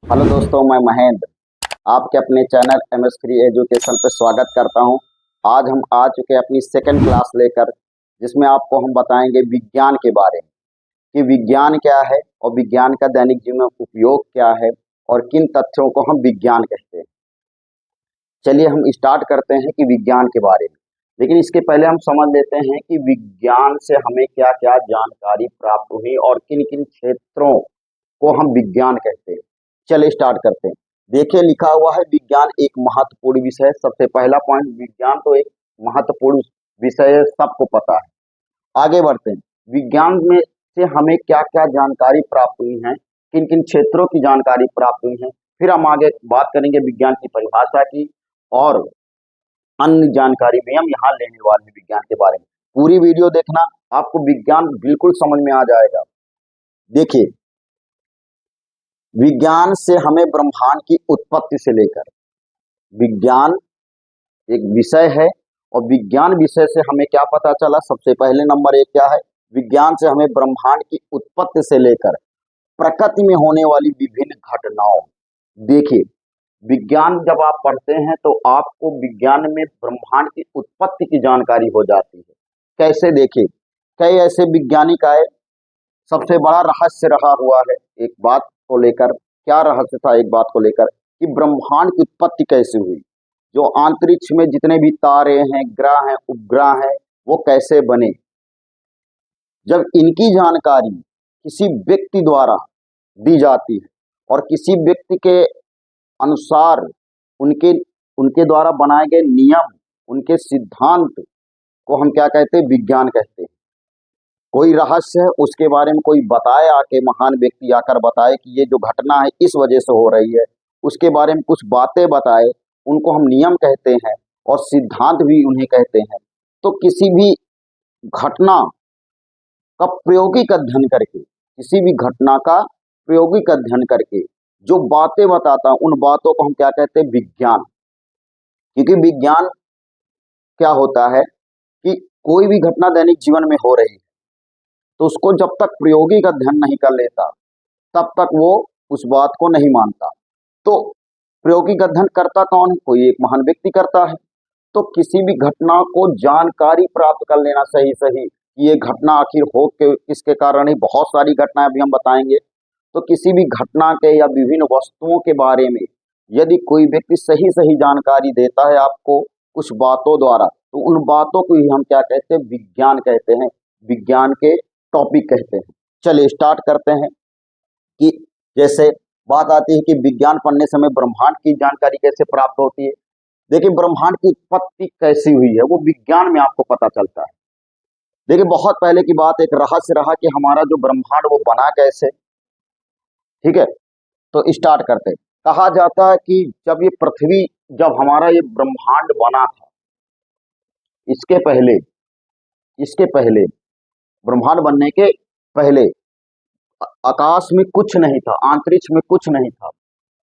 Hello दोस्तों, मैं महेंद्र आपके अपने चैनल एमएस फ्री एजुकेशन पर स्वागत करता हूं। आज हम आ चुके हैं अपनी सेकंड क्लास लेकर, जिसमें आपको हम बताएंगे विज्ञान के बारे में कि विज्ञान क्या है और विज्ञान का दैनिक जीवन में उपयोग क्या है और किन तथ्यों को हम विज्ञान कहते हैं। चलिए हम स्टार्ट करते हैं कि विज्ञान के बारे में, लेकिन इसके पहले हम समझ लेते हैं कि विज्ञान से हमें क्या क्या जानकारी प्राप्त हुई और किन किन क्षेत्रों को हम विज्ञान कहते हैं। चलिए स्टार्ट करते हैं। देखिए लिखा हुआ है विज्ञान एक महत्वपूर्ण विषय है। सबसे पहला पॉइंट, विज्ञान तो एक महत्वपूर्ण विषय है, सबको पता है। आगे बढ़ते हैं। विज्ञान में से हमें क्या क्या जानकारी प्राप्त हुई है, किन किन क्षेत्रों की जानकारी प्राप्त हुई है, फिर हम आगे बात करेंगे विज्ञान की परिभाषा की और अन्य जानकारी भी हम यहाँ लेने वाले हैं विज्ञान के बारे में। पूरी वीडियो देखना, आपको विज्ञान बिल्कुल समझ में आ जाएगा। देखिए, विज्ञान से हमें ब्रह्मांड की उत्पत्ति से लेकर, विज्ञान एक विषय है और विज्ञान विषय से हमें क्या पता चला। सबसे पहले नंबर एक क्या है, विज्ञान से हमें ब्रह्मांड की उत्पत्ति से लेकर प्रकृति में होने वाली विभिन्न घटनाओं। देखिए, विज्ञान जब आप पढ़ते हैं तो आपको विज्ञान में ब्रह्मांड की उत्पत्ति की जानकारी हो जाती है। कैसे? देखिए, कई ऐसे वैज्ञानिक आए, सबसे बड़ा रहस्य रहा हुआ है एक बात को लेकर। क्या रहस्य था? एक बात को लेकर कि ब्रह्मांड की उत्पत्ति कैसे हुई, जो अंतरिक्ष में जितने भी तारे हैं, ग्रह हैं, उपग्रह हैं, वो कैसे बने। जब इनकी जानकारी किसी व्यक्ति द्वारा दी जाती है और किसी व्यक्ति के अनुसार उनके उनके द्वारा बनाए गए नियम, उनके सिद्धांत को हम क्या कहते हैं? विज्ञान कहते हैं। कोई रहस्य है, उसके बारे में कोई बताए, आके महान व्यक्ति आकर बताए कि ये जो घटना है इस वजह से हो रही है, उसके बारे में कुछ बातें बताए, उनको हम नियम कहते हैं और सिद्धांत भी उन्हें कहते हैं। तो किसी भी घटना का प्रायोगिक अध्ययन करके, किसी भी घटना का प्रायोगिक अध्ययन करके जो बातें बताता है, उन बातों को हम क्या कहते हैं? विज्ञान। क्योंकि विज्ञान क्या होता है कि कोई भी घटना दैनिक जीवन में हो रही है तो उसको जब तक प्रायोगिक अध्ययन नहीं कर लेता तब तक वो उस बात को नहीं मानता। तो प्रायोगिक अध्ययन करता कौन है? कोई एक महान व्यक्ति करता है। तो किसी भी घटना को जानकारी प्राप्त कर लेना सही सही, ये घटना आखिर हो के किसके कारण है। बहुत सारी घटनाएं अभी हम बताएंगे। तो किसी भी घटना के या विभिन्न वस्तुओं के बारे में यदि कोई व्यक्ति सही सही जानकारी देता है आपको कुछ बातों द्वारा, तो उन बातों को ही हम क्या कहते हैं? विज्ञान कहते हैं, विज्ञान के टॉपिक कहते हैं। चलिए स्टार्ट करते हैं कि जैसे बात आती है कि विज्ञान पढ़ने से हमें ब्रह्मांड की जानकारी कैसे प्राप्त होती है। देखिए, ब्रह्मांड की उत्पत्ति कैसी हुई है वो विज्ञान में आपको पता चलता है। देखिए, बहुत पहले की बात, एक रहस्य रहा कि हमारा जो ब्रह्मांड वो बना कैसे। ठीक है, तो स्टार्ट करते हैं। कहा जाता है कि जब ये पृथ्वी, जब हमारा ये ब्रह्मांड बना था, इसके पहले इसके पहले ब्रह्मांड बनने के पहले आकाश में कुछ नहीं था, अंतरिक्ष में कुछ नहीं था।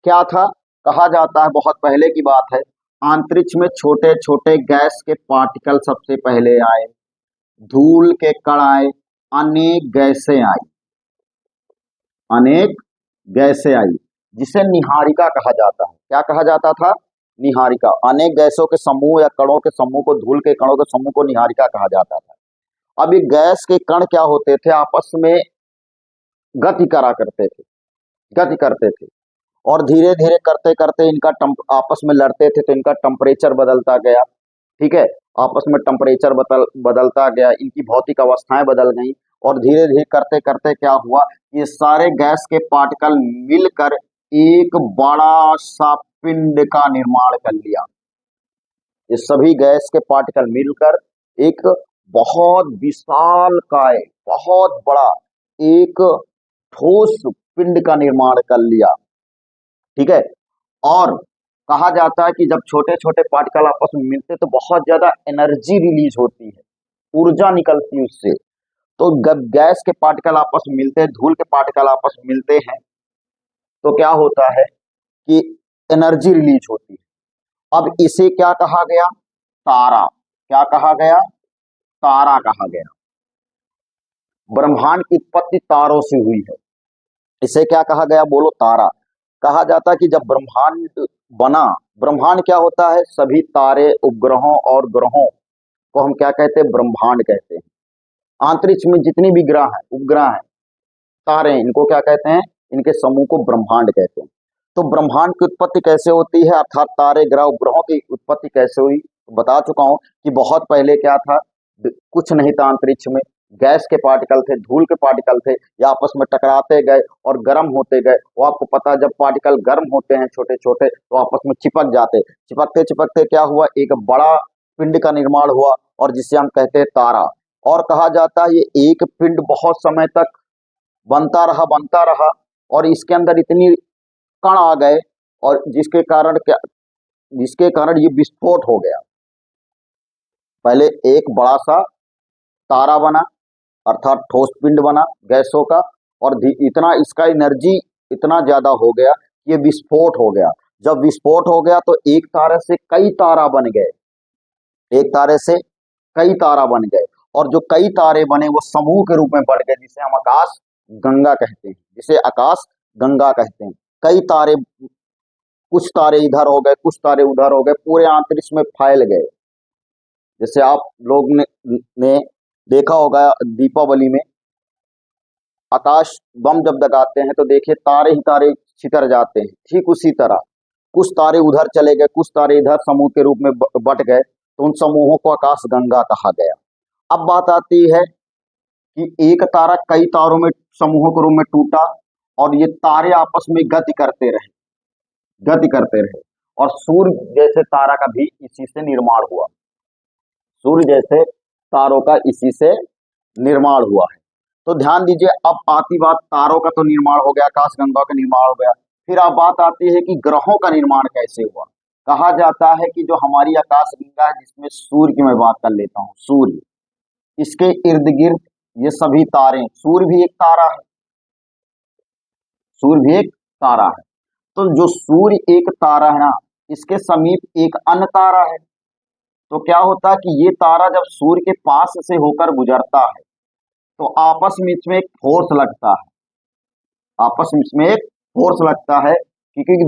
क्या था? कहा जाता है, बहुत पहले की बात है, अंतरिक्ष में छोटे छोटे गैस के पार्टिकल सबसे पहले आए, धूल के कण आए, अनेक गैसें आई, अनेक गैसें आई, जिसे निहारिका कहा जाता है। क्या कहा जाता था? निहारिका। अनेक गैसों के समूह या कणों के समूह को, धूल के कणों के समूह को निहारिका कहा जाता था। अब ये गैस के कण क्या होते थे? आपस में गति करा करते थे, गति करते थे और धीरे धीरे करते करते इनका आपस में लड़ते थे तो इनका टेम्परेचर बदलता गया। ठीक है, आपस में टेम्परेचर बदलता गया, इनकी भौतिक अवस्थाएं बदल गई और धीरे धीरे करते करते क्या हुआ, ये सारे गैस के पार्टिकल मिलकर एक बड़ा सा पिंड का निर्माण कर लिया। ये सभी गैस के पार्टिकल मिलकर एक बहुत विशाल काय, बहुत बड़ा एक ठोस पिंड का निर्माण कर लिया। ठीक है, और कहा जाता है कि जब छोटे छोटे पार्टिकल आपस में मिलते तो बहुत ज्यादा एनर्जी रिलीज होती है, ऊर्जा निकलती है उससे। तो जब गैस के पार्टिकल आपस में मिलते हैं, धूल के पार्टिकल आपस में मिलते हैं, तो क्या होता है कि एनर्जी रिलीज होती है। अब इसे क्या कहा गया? तारा। क्या कहा गया? तारा कहा गया। ब्रह्मांड की उत्पत्ति तारों से हुई है, इसे क्या कहा गया? बोलो, तारा। कहा जाता है कि जब ब्रह्मांड बना, ब्रह्मांड क्या होता है, सभी तारे, उपग्रहों और ग्रहों को हम क्या कहते हैं, ब्रह्मांड कहते हैं। अंतरिक्ष में जितनी भी ग्रह हैं, उपग्रह हैं, तारे हैं, इनको क्या कहते हैं, इनके समूह को ब्रह्मांड कहते हैं। तो ब्रह्मांड की उत्पत्ति कैसे होती है, अर्थात तारे, ग्रह, उपग्रहों की उत्पत्ति कैसे हुई, तो बता चुका हूं कि बहुत पहले क्या था, कुछ नहीं था अंतरिक्ष में, गैस के पार्टिकल थे, धूल के पार्टिकल थे, या आपस में टकराते गए और गर्म होते गए। वो आपको पता है, जब पार्टिकल गर्म होते हैं छोटे छोटे तो आपस में चिपक जाते, चिपकते चिपकते क्या हुआ, एक बड़ा पिंड का निर्माण हुआ, और जिसे हम कहते हैं तारा। और कहा जाता है ये एक पिंड बहुत समय तक बनता रहा, और इसके अंदर इतनी कण आ गए, और जिसके कारण ये विस्फोट हो गया। पहले एक बड़ा सा तारा बना, अर्थात ठोस पिंड बना गैसों का, और इतना इसका एनर्जी इतना ज्यादा हो गया कि ये विस्फोट हो गया। जब विस्फोट हो गया तो एक तारे से कई तारा बन गए, एक तारे से कई तारा बन गए, और जो कई तारे बने वो समूह के रूप में बढ़ गए, जिसे हम आकाश गंगा कहते हैं, जिसे आकाश गंगा कहते हैं। कई तारे, कुछ तारे इधर हो गए, कुछ तारे उधर हो गए, पूरे अंतरिक्ष में फैल गए। जैसे आप लोग ने देखा होगा दीपावली में आकाश बम जब दगाते हैं तो देखिए तारे ही तारे छितर जाते हैं। ठीक उसी तरह कुछ तारे उधर चले गए, कुछ तारे इधर समूह के रूप में बट गए, तो उन समूहों को आकाश गंगा कहा गया। अब बात आती है कि एक तारा कई तारों में, समूहों के रूप में टूटा, और ये तारे आपस में गति करते रहे, और सूर्य जैसे तारा का भी इसी से निर्माण हुआ, सूर्य जैसे तारों का इसी से निर्माण हुआ है। तो ध्यान दीजिए, अब आती बात, तारों का तो निर्माण हो गया, आकाशगंगा का निर्माण हो गया, फिर अब बात आती है कि ग्रहों का निर्माण कैसे हुआ। कहा जाता है कि जो हमारी आकाशगंगा है, जिसमें सूर्य की मैं बात कर लेता हूँ, सूर्य, इसके इर्द गिर्द ये सभी तारे, सूर्य भी एक तारा है, सूर्य भी एक तारा है। तो जो सूर्य एक तारा है ना, इसके समीप एक अन्य तारा है। तो क्या होता है कि ये तारा जब सूर्य के पास से होकर गुजरता है तो आपस में इसमें एक फोर्स लगता है, आपस में इसमें एक फोर्स लगता है, क्योंकि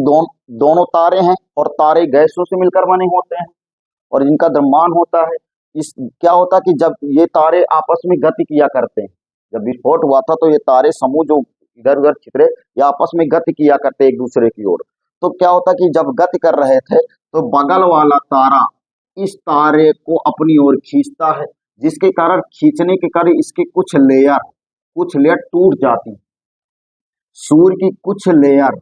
दोनों तारे हैं, और तारे गैसों से मिलकर बने होते हैं, और इनका द्रव्यमान होता है। इस क्या होता है कि जब ये तारे आपस में गति किया करते हैं, जब विस्फोट हुआ था तो ये तारे समूह जो इधर उधर छितरे, ये आपस में गति किया करते एक दूसरे की ओर। तो क्या होता कि जब गति कर रहे थे तो बगल वाला तारा इस तारे को अपनी ओर खींचता है, जिसके कारण, खींचने के कारण इसके कुछ लेयर टूट जाती है। सूर्य की कुछ लेयर,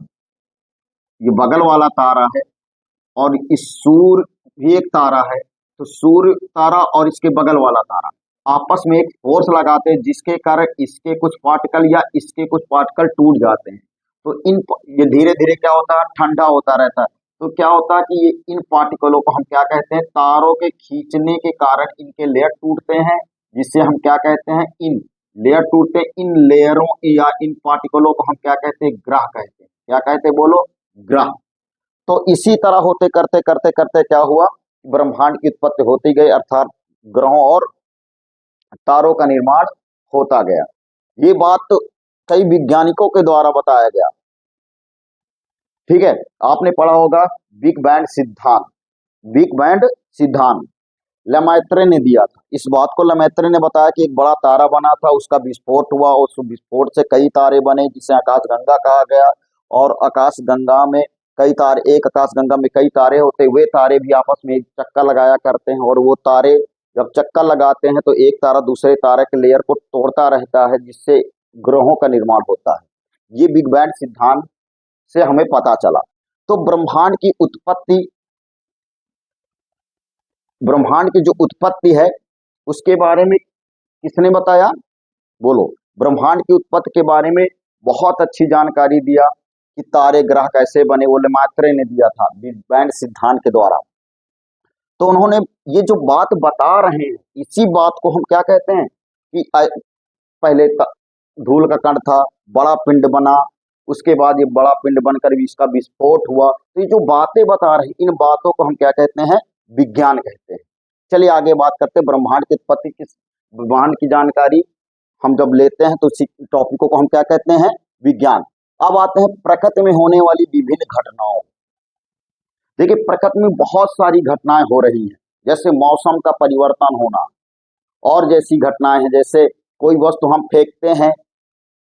ये बगल वाला तारा है, और इस सूर्य भी एक तारा है, तो सूर्य तारा और इसके बगल वाला तारा आपस में एक फोर्स लगाते हैं, जिसके कारण इसके कुछ पार्टिकल या इसके कुछ पार्टिकल टूट जाते हैं। तो ये धीरे धीरे क्या होता है, ठंडा होता रहता है। तो क्या होता है कि ये इन पार्टिकलों को हम क्या कहते हैं, तारों के खींचने के कारण इनके लेयर टूटते हैं, जिससे हम क्या कहते हैं, इन लेयर टूटते, इन लेयरों या इन पार्टिकलों को हम क्या कहते हैं, ग्रह कहते हैं। क्या कहते हैं, बोलो, ग्रह। तो इसी तरह होते करते करते करते क्या हुआ, ब्रह्मांड की उत्पत्ति होती गई, अर्थात ग्रहों और तारों का निर्माण होता गया। ये बात तो कई वैज्ञानिकों के द्वारा बताया गया। ठीक है, आपने पढ़ा होगा बिग बैंग सिद्धांत, बिग बैंग सिद्धांत लेमैत्रे ने दिया था। इस बात को लेमैत्रे ने बताया कि एक बड़ा तारा बना था, उसका विस्फोट हुआ, उस विस्फोट से कई तारे बने, जिसे आकाशगंगा कहा गया। और आकाशगंगा में कई तारे, एक आकाशगंगा में कई तारे होते, वे तारे भी आपस में एक चक्का लगाया करते हैं, और वो तारे जब चक्का लगाते हैं तो एक तारा दूसरे तारे के लेयर को तोड़ता रहता है, जिससे ग्रहों का निर्माण होता है। ये बिग बैंग सिद्धांत से हमें पता चला। तो ब्रह्मांड की जो उत्पत्ति है उसके बारे में किसने बताया, बोलो। ब्रह्मांड की उत्पत्ति के बारे में बहुत अच्छी जानकारी दिया कि तारे ग्रह कैसे बने, वो लेमैत्रे ने दिया था बिग बैंग सिद्धांत के द्वारा। तो उन्होंने ये जो बात बता रहे हैं, इसी बात को हम क्या कहते हैं कि पहले धूल का कण था, बड़ा पिंड बना, उसके बाद ये बड़ा पिंड बनकर इसका विस्फोट हुआ। तो ये जो बातें बता रहे, इन बातों को हम क्या कहते हैं, विज्ञान कहते हैं। चलिए आगे बात करते हैं ब्रह्मांड की उत्पत्ति, किस ब्रह्मांड की जानकारी हम जब लेते हैं तो इसी टॉपिकों को हम क्या कहते हैं, विज्ञान। अब आते हैं प्रकृति में होने वाली विभिन्न घटनाओं। देखिए, प्रकृति में बहुत सारी घटनाएं हो रही हैं, जैसे मौसम का परिवर्तन होना और जैसी घटनाएं हैं, जैसे कोई वस्तु हम फेंकते हैं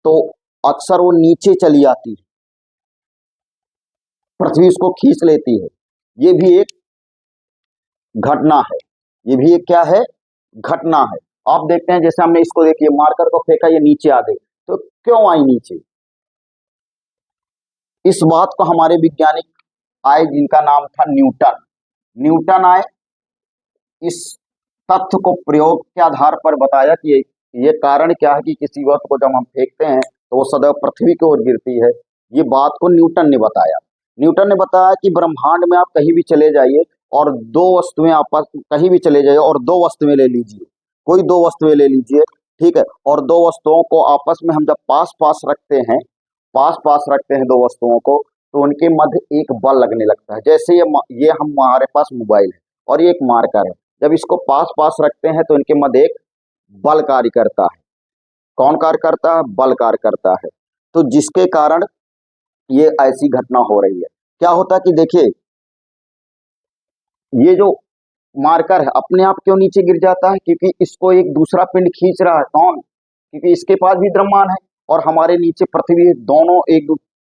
तो अक्सर वो नीचे चली आती है, पृथ्वी उसको खींच लेती है। ये भी एक घटना है, ये भी एक क्या है, घटना है। आप देखते हैं, जैसे हमने इसको देखिए मार्कर को फेंका, ये नीचे आ गई, तो क्यों आई नीचे? इस बात को हमारे वैज्ञानिक आए, जिनका नाम था न्यूटन। न्यूटन आए, इस तथ्य को प्रयोग के आधार पर बताया कि ये कारण क्या है कि किसी वस्तु को जब हम फेंकते हैं तो वो सदैव पृथ्वी की ओर गिरती है। ये बात को न्यूटन ने बताया। न्यूटन ने बताया कि ब्रह्मांड में आप कहीं भी चले जाइए और दो वस्तुएं आपस कहीं भी चले जाइए और दो वस्तुएं ले लीजिए, कोई दो वस्तुएं ले लीजिए, ठीक है, और दो वस्तुओं को आपस में हम जब पास पास रखते हैं, पास पास रखते हैं दो वस्तुओं को, तो उनके मध्य एक बल लगने लगता है। जैसे ये हमारे पास मोबाइल है और ये एक मार्कर है, जब इसको पास पास रखते हैं तो इनके मध्य एक बल कार्य करता है। कौन कार्य करता है? बल कार्य करता है। तो जिसके कारण ये ऐसी घटना हो रही है। क्या होता है कि देखिए, ये जो मार्कर है अपने आप क्यों नीचे गिर जाता है? क्योंकि इसको एक दूसरा पिंड खींच रहा है। कौन? क्योंकि इसके पास भी द्रव्यमान है और हमारे नीचे पृथ्वी है,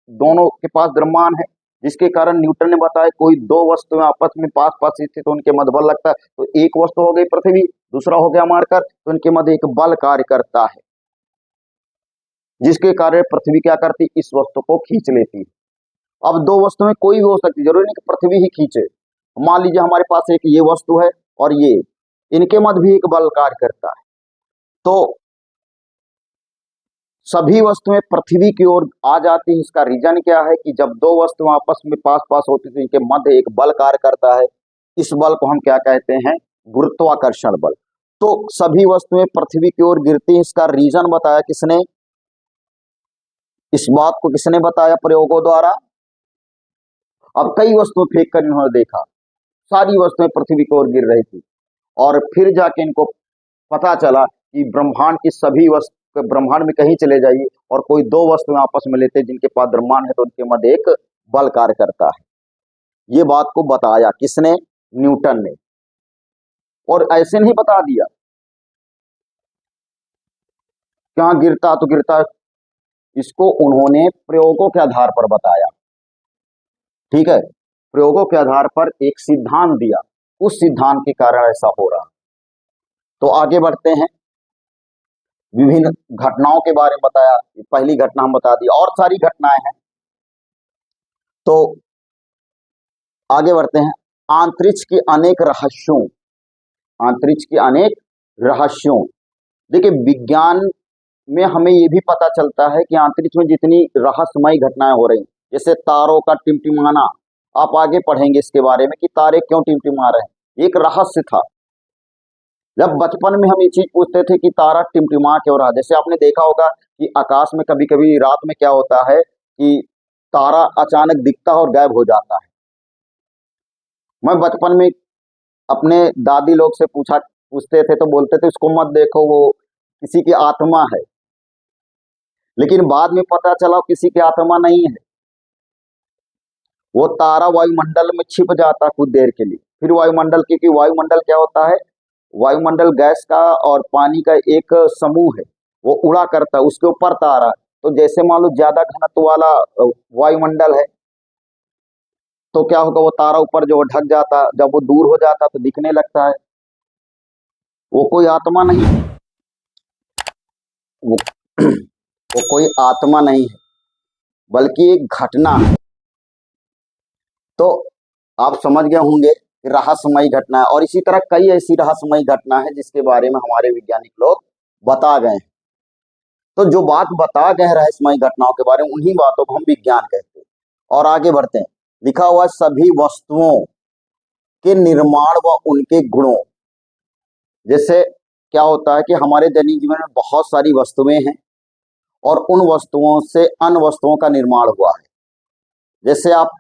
दोनों के पास द्रव्यमान है, जिसके कारण न्यूटन ने बताया कोई दो वस्तुएं आपस में पास पास स्थित तो उनके मध्य बल लगता है। तो एक वस्तु हो गई पृथ्वी, दूसरा हो गया मार्कर, तो उनके मध्य एक बल कार्य करता है, जिसके कारण पृथ्वी क्या करती? इस वस्तु को खींच लेती है। अब दो वस्तुएं कोई भी हो सकती, जरूरी नहीं कि पृथ्वी ही खींचे। मान लीजिए हमारे पास एक ये वस्तु है और ये, इनके मध्य भी एक बल कार्य करता है, तो सभी वस्तुएं पृथ्वी की ओर आ जाती है। इसका रीजन क्या है कि जब दो वस्तुएं आपस में पास पास होती है तो इनके मध्य एक बल कार्य करता है। इस बल को हम क्या कहते हैं? गुरुत्वाकर्षण बल। तो सभी वस्तुएं पृथ्वी की ओर गिरती हैं। इसका रीजन बताया किसने? इस बात को किसने बताया प्रयोगों द्वारा? अब कई वस्तुएं फेंक कर इन्होंने देखा, सारी वस्तुएं पृथ्वी की ओर गिर रही थी, और फिर जाके इनको पता चला कि ब्रह्मांड की सभी वस्तु, ब्रह्मांड में कहीं चले जाइए और कोई दो वस्तुएं आपस में लेते जिनके पास द्रव्यमान है तो उनके मध्य एक बल कार्य करता है। ये बात को बताया किसने? न्यूटन ने। और ऐसे नहीं बता दिया, क्या गिरता तो गिरता, इसको उन्होंने प्रयोगों के आधार पर बताया। ठीक है, प्रयोगों के आधार पर एक सिद्धांत दिया, उस सिद्धांत के कारण ऐसा हो रहा। तो आगे बढ़ते हैं, विभिन्न घटनाओं के बारे में बताया। पहली घटना हम बता दी, और सारी घटनाएं हैं। तो आगे बढ़ते हैं, अंतरिक्ष की अनेक रहस्यों। अंतरिक्ष की अनेक रहस्यों। देखिए, विज्ञान में हमें ये भी पता चलता है कि अंतरिक्ष में जितनी रहस्यमय घटनाएं हो रही, जैसे तारों का टिमटिमाना, आप आगे पढ़ेंगे इसके बारे में कि तारे क्यों टिमटिमा रहे हैं, एक रहस्य था। जब बचपन में हम ये चीज पूछते थे कि तारा टिमटिमा क्यों रहा, जैसे आपने देखा होगा कि आकाश में कभी कभी रात में क्या होता है कि तारा अचानक दिखता है और गायब हो जाता है। मैं बचपन में अपने दादी लोग से पूछते थे तो बोलते थे इसको मत देखो, वो किसी की आत्मा है। लेकिन बाद में पता चला किसी की आत्मा नहीं है, वो तारा वायुमंडल में छिप जाता कुछ देर के लिए, फिर वायुमंडल, क्योंकि वायुमंडल क्या होता है? वायुमंडल गैस का और पानी का एक समूह है, वो उड़ा करता है, उसके ऊपर तारा। तो जैसे मान लो ज्यादा घनत्व वाला वायुमंडल है तो क्या होगा? वो तारा ऊपर जो ढक जाता, जब वो दूर हो जाता तो दिखने लगता है। वो कोई आत्मा नहीं है, वो, वो कोई आत्मा नहीं है, बल्कि एक घटना है। तो आप समझ गए होंगे रहस्यमयी घटना है, और इसी तरह कई ऐसी रहस्यमयी घटना है जिसके बारे में हमारे वैज्ञानिक लोग बता गए हैं। तो जो बात बता गए हैं रहस्यमयी घटनाओं के बारे में, उन्हीं बातों को हम विज्ञान कहते हैं। और आगे बढ़ते हैं, लिखा हुआ सभी वस्तुओं के निर्माण व उनके गुणों। जैसे क्या होता है कि हमारे दैनिक जीवन में बहुत सारी वस्तुएं हैं और उन वस्तुओं से अन्य वस्तुओं का निर्माण हुआ है। जैसे आप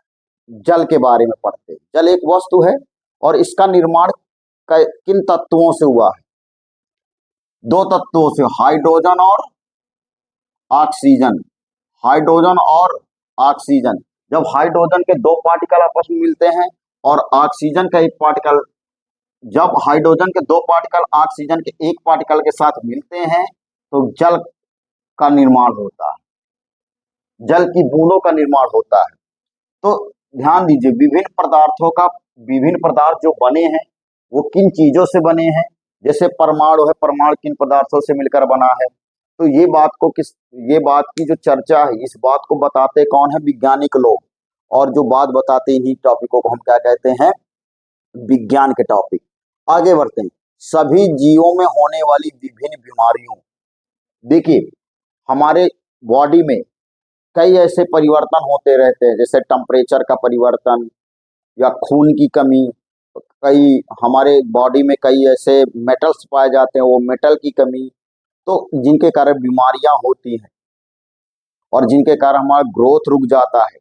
जल के बारे में पढ़ते हैं, जल एक वस्तु है और इसका निर्माण किन तत्वों से हुआ है? दो तत्वों से, हाइड्रोजन और ऑक्सीजन। हाइड्रोजन और ऑक्सीजन, जब हाइड्रोजन के दो पार्टिकल आपस में मिलते हैं और ऑक्सीजन का एक पार्टिकल, जब हाइड्रोजन के दो पार्टिकल ऑक्सीजन के एक पार्टिकल के साथ मिलते हैं तो जल का निर्माण होता है, जल की बूंदों का निर्माण होता है। तो ध्यान दीजिए, विभिन्न पदार्थ जो बने हैं वो किन चीजों से बने हैं। जैसे परमाणु है, परमाणु किन पदार्थों से मिलकर बना है। तो ये बात की जो चर्चा है, इस बात को बताते कौन है? वैज्ञानिक लोग। और जो बात बताते इन्हीं टॉपिकों को हम क्या कहते हैं? विज्ञान के टॉपिक। आगे बढ़ते हैं। सभी जीवों में होने वाली विभिन्न बीमारियों, देखिए हमारे बॉडी में कई ऐसे परिवर्तन होते रहते हैं, जैसे टेम्परेचर का परिवर्तन या खून की कमी, कई हमारे बॉडी में कई ऐसे मेटल्स पाए जाते हैं, वो मेटल की कमी, तो जिनके कारण बीमारियां होती हैं और जिनके कारण हमारा ग्रोथ रुक जाता है।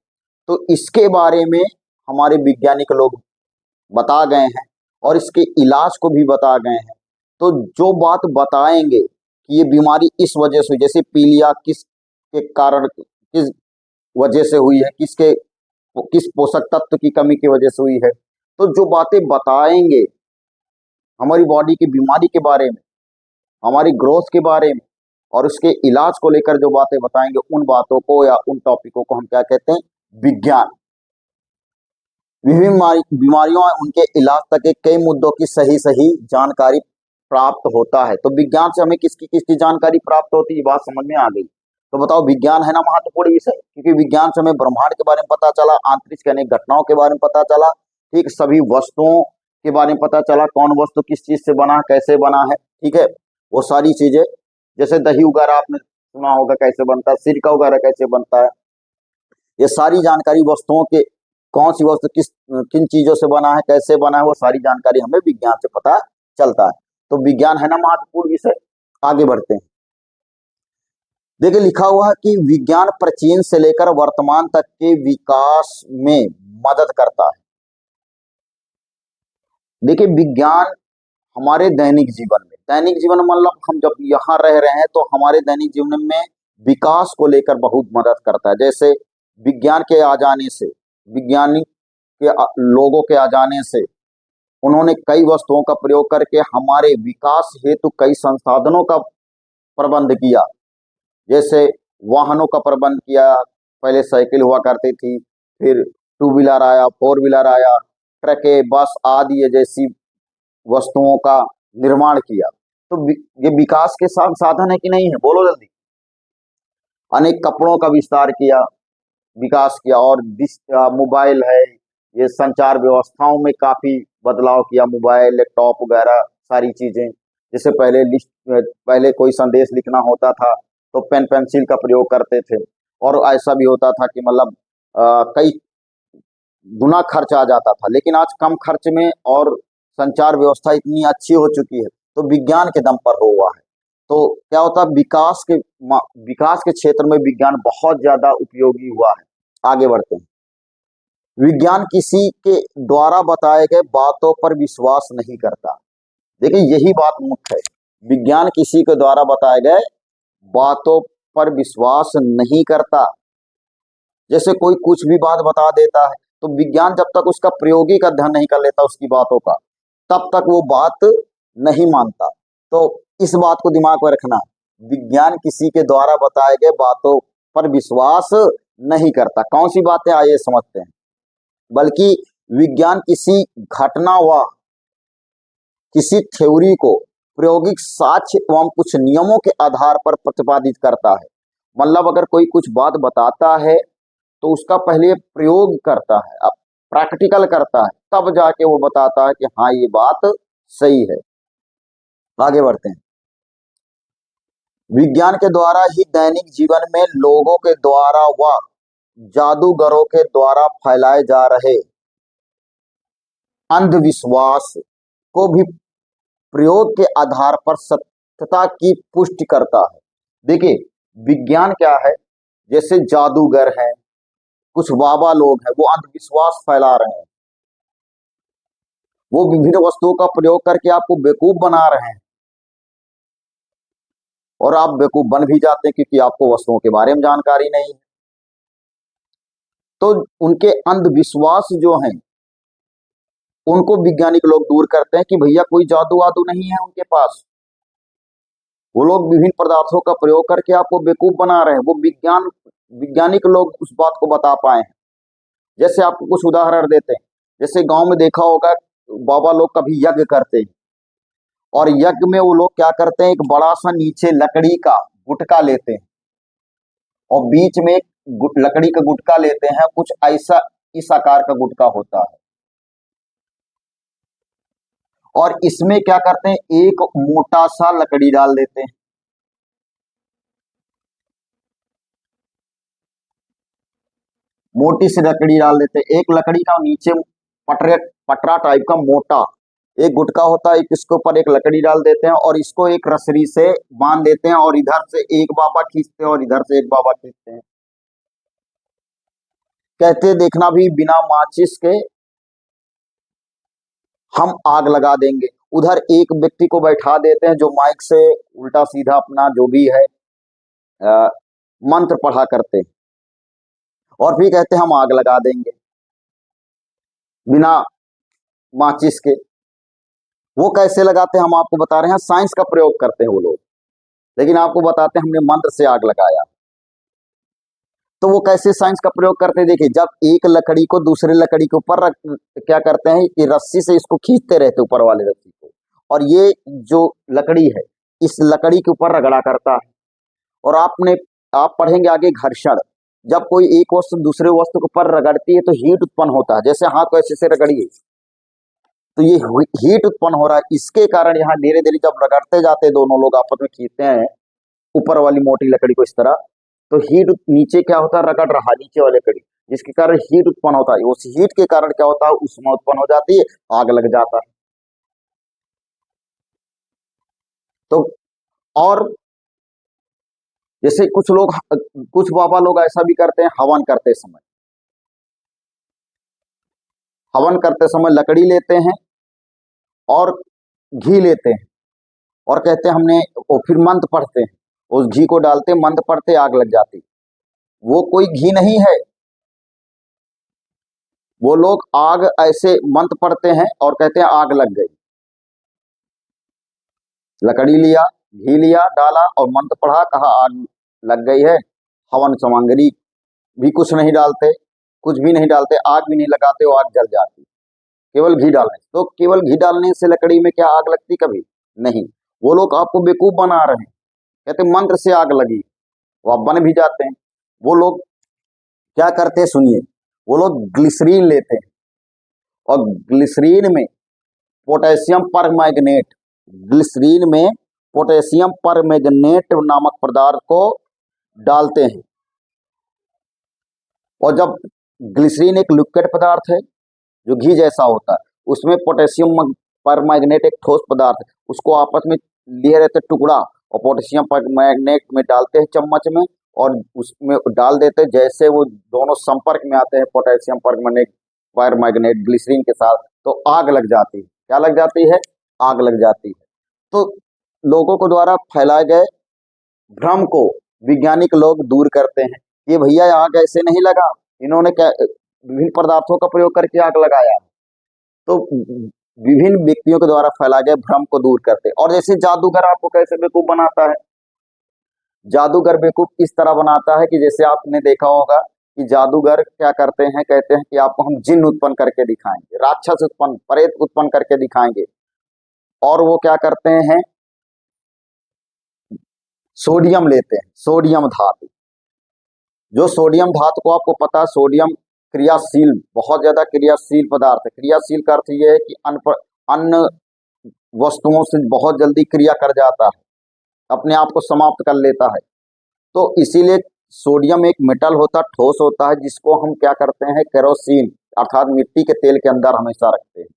तो इसके बारे में हमारे वैज्ञानिक लोग बता गए हैं और इसके इलाज को भी बता गए हैं। तो जो बात बताएंगे कि ये बीमारी इस वजह से, जैसे पीलिया किस के कारण, किस वजह से हुई है, किस पोषक तत्व की कमी की वजह से हुई है, तो जो बातें बताएंगे हमारी बॉडी की बीमारी के बारे में, हमारी ग्रोथ के बारे में और उसके इलाज को लेकर जो बातें बताएंगे, उन बातों को या उन टॉपिकों को हम क्या कहते हैं? विज्ञान। विभिन्न बीमारियों और उनके इलाज तक के कई मुद्दों की सही जानकारी प्राप्त होता है। तो विज्ञान से हमें किसकी किसकी जानकारी प्राप्त होती है, बात समझ में आ गई। तो बताओ, विज्ञान है ना महत्वपूर्ण विषय, क्योंकि विज्ञान से हमें ब्रह्मांड के बारे में पता चला, अंतरिक्ष के अनेक घटनाओं के बारे में पता चला, ठीक, सभी वस्तुओं के बारे में पता चला, कौन वस्तु किस चीज से बना है, कैसे बना है, ठीक है, वो सारी चीजें। जैसे दही वगैरह आपने सुना होगा कैसे बनता है, सिरका वगैरह कैसे बनता है, ये सारी जानकारी वस्तुओं के, कौन सी वस्तु किन चीजों से बना है, कैसे बना है, वो सारी जानकारी हमें विज्ञान से पता चलता है। तो विज्ञान है ना महत्वपूर्ण विषय। आगे बढ़ते हैं। देखिए लिखा हुआ है कि विज्ञान प्राचीन से लेकर वर्तमान तक के विकास में मदद करता है। देखिए विज्ञान हमारे दैनिक जीवन में मतलब हम जब यहाँ रह रहे हैं तो हमारे दैनिक जीवन में विकास को लेकर बहुत मदद करता है। जैसे विज्ञान के आ जाने से, विज्ञानिक के लोगों के आ जाने से उन्होंने कई वस्तुओं का प्रयोग करके हमारे विकास हेतु कई संसाधनों का प्रबंध किया। जैसे वाहनों का प्रबंध किया, पहले साइकिल हुआ करती थी, फिर टू व्हीलर आया, फोर व्हीलर आया, ट्रकें, बस आदि जैसी वस्तुओं का निर्माण किया। तो ये विकास के साधन है कि नहीं है, बोलो जल्दी। अनेक कपड़ों का विस्तार किया, विकास किया, और मोबाइल है, ये संचार व्यवस्थाओं में काफी बदलाव किया, मोबाइल, लैपटॉप वगैरह सारी चीजें। जैसे पहले कोई संदेश लिखना होता था तो पेन पेंसिल का प्रयोग करते थे, और ऐसा भी होता था कि मतलब कई गुना खर्च आ जाता था, लेकिन आज कम खर्च में और संचार व्यवस्था इतनी अच्छी हो चुकी है, तो विज्ञान के दम पर हुआ है। तो क्या होता है, विकास के क्षेत्र में विज्ञान बहुत ज्यादा उपयोगी हुआ है। आगे बढ़ते हैं। विज्ञान किसी के द्वारा बताए गए बातों पर विश्वास नहीं करता। देखिए यही बात मुख्य है, विज्ञान किसी के द्वारा बताए गए बातों पर विश्वास नहीं करता। जैसे कोई कुछ भी बात बता देता है, तो विज्ञान जब तक उसका प्रायोगिक अध्ययन नहीं कर लेता उसकी बातों का, तब तक वो बात नहीं मानता। तो इस बात को दिमाग में रखना, विज्ञान किसी के द्वारा बताए गए बातों पर विश्वास नहीं करता। कौन सी बातें आइए समझते हैं। बल्कि विज्ञान किसी घटना व किसी थ्योरी को प्रायोगिक साक्ष्य एवं कुछ नियमों के आधार पर प्रतिपादित करता है। मतलब अगर कोई कुछ बात बताता है तो उसका पहले प्रयोग करता है, अब प्रैक्टिकल करता है, तब जाके वो बताता है कि हाँ ये बात सही है। आगे बढ़ते हैं। विज्ञान के द्वारा ही दैनिक जीवन में लोगों के द्वारा व जादूगरों के द्वारा फैलाए जा रहे अंधविश्वास को भी प्रयोग के आधार पर सत्यता की पुष्टि करता है। देखिए विज्ञान क्या है, जैसे जादूगर हैं, कुछ बाबा लोग हैं, वो अंधविश्वास फैला रहे हैं, वो विभिन्न वस्तुओं का प्रयोग करके आपको बेवकूफ बना रहे हैं, और आप बेवकूफ बन भी जाते हैं क्योंकि आपको वस्तुओं के बारे में जानकारी नहीं है। तो उनके अंधविश्वास जो हैं उनको वैज्ञानिक लोग दूर करते हैं कि भैया कोई जादू वादू नहीं है उनके पास। वो लोग विभिन्न पदार्थों का प्रयोग करके आपको बेवकूफ बना रहे हैं। वो वैज्ञानिक लोग उस बात को बता पाए हैं। जैसे आपको कुछ उदाहरण देते हैं, जैसे गांव में देखा होगा बाबा लोग कभी यज्ञ करते हैं, और यज्ञ में वो लोग क्या करते हैं, एक बड़ा सा नीचे लकड़ी का गुटका लेते हैं और बीच में एक लकड़ी का गुटका लेते हैं, कुछ ऐसा इस आकार का गुटका होता है, और इसमें क्या करते हैं, एक मोटा सा लकड़ी डाल देते हैं। मोटी सी लकड़ी डाल देते हैं, एक लकड़ी का नीचे पटरा टाइप का मोटा एक गुटका होता है, इसके ऊपर एक लकड़ी डाल देते हैं और इसको एक रसरी से बांध देते हैं, और इधर से एक बाबा खींचते हैं और इधर से एक बाबा खींचते हैं। कहते हैं देखना भी बिना माचिस के हम आग लगा देंगे। उधर एक व्यक्ति को बैठा देते हैं जो माइक से उल्टा सीधा अपना जो भी है मंत्र पढ़ा करते हैं, और फिर कहते हैं हम आग लगा देंगे बिना माचिस के। वो कैसे लगाते हैं हम आपको बता रहे हैं, साइंस का प्रयोग करते हैं वो लोग, लेकिन आपको बताते हैं हमने मंत्र से आग लगाया। तो वो कैसे साइंस का प्रयोग करते हैं, देखिए जब एक लकड़ी को दूसरे लकड़ी के ऊपर क्या करते हैं कि रस्सी से इसको खींचते रहते ऊपर वाले रस्सी को, और ये जो लकड़ी है इस लकड़ी के ऊपर रगड़ा करता है। और आप पढ़ेंगे आगे घर्षण, जब कोई एक वस्तु दूसरे वस्तु के ऊपर रगड़ती है तो हीट उत्पन्न होता है, जैसे हाथ को ऐसे से रगड़िए तो ये हीट उत्पन्न हो रहा है। इसके कारण यहाँ धीरे धीरे जब रगड़ते जाते हैं, दोनों लोग आपस में खींचते हैं ऊपर वाली मोटी लकड़ी को इस तरह, तो हीट नीचे क्या होता है, रगड़ रहा नीचे वाली लकड़ी, जिसके कारण हीट उत्पन्न होता है। उस हीट के कारण क्या होता है, उष्मा उत्पन्न हो जाती है, आग लग जाता है। तो और जैसे कुछ बाबा लोग ऐसा भी करते हैं, हवन करते समय लकड़ी लेते हैं और घी लेते हैं और कहते हैं हमने, और फिर मंत्र पढ़ते हैं, उस घी को डालते, मंत्र पढ़ते, आग लग जाती। वो कोई घी नहीं है, वो लोग आग ऐसे मंत्र पढ़ते हैं और कहते हैं आग लग गई। लकड़ी लिया, घी लिया, डाला और मंत्र पढ़ा, कहा आग लग गई है। हवन सामग्री भी कुछ नहीं डालते, कुछ भी नहीं डालते, आग भी नहीं लगाते, वो आग जल जाती केवल घी डालने। तो केवल घी डालने से लकड़ी में क्या आग लगती, कभी नहीं। वो लोग आपको बेवकूफ बना रहे हैं, कहते मंत्र से आग लगी, वो आप बन भी जाते हैं। वो लोग क्या करते हैं सुनिए, वो लोग ग्लिसरीन लेते हैं और ग्लिसरीन में पोटेशियम परमैंगनेट, ग्लिसरीन में पोटेशियम परमैंगनेट नामक पदार्थ को डालते हैं। और जब ग्लिसरीन एक लिक्विड पदार्थ है जो घी जैसा होता है, उसमें पोटेशियम परमैंगनेट एक ठोस पदार्थ है, उसको आपस में लिए रहते टुकड़ा और पोटेशियम परमैंगनेट में डालते हैं चम्मच में और उसमें डाल देते हैं। जैसे वो दोनों संपर्क में आते हैं पोटेशियम परमैंगनेट ग्लिसरीन के साथ, तो आग लग जाती है। क्या लग जाती है, आग लग जाती है। तो लोगों को द्वारा फैलाए गए भ्रम को वैज्ञानिक लोग दूर करते हैं। ये भैया आग ऐसे नहीं लगा, इन्होंने क्या विभिन्न पदार्थों का प्रयोग करके आग लगाया। तो विभिन्न व्यक्तियों के द्वारा फैलाए गए भ्रम को दूर करते हैं। और जैसे जादूगर आपको कैसे बेवकूफ बनाता है, जादूगर बेवकूफ इस तरह बनाता है कि जैसे आपने देखा होगा कि जादूगर क्या करते हैं, कहते हैं कि आपको हम जिन्न उत्पन्न करके दिखाएंगे, राक्षस उत्पन्न, प्रेत उत्पन्न करके दिखाएंगे। और वो क्या करते हैं, सोडियम लेते हैं, सोडियम धातु। जो सोडियम धातु को आपको पता है, सोडियम क्रियाशील, बहुत ज्यादा क्रियाशील पदार्थ है। क्रियाशील का अर्थ यह है कि अन्य वस्तुओं से बहुत जल्दी क्रिया कर जाता है, अपने आप को समाप्त कर लेता है। तो इसीलिए सोडियम एक मेटल होता है, ठोस होता है, जिसको हम क्या करते हैं, केरोसिन अर्थात मिट्टी के तेल के अंदर हमेशा रखते हैं।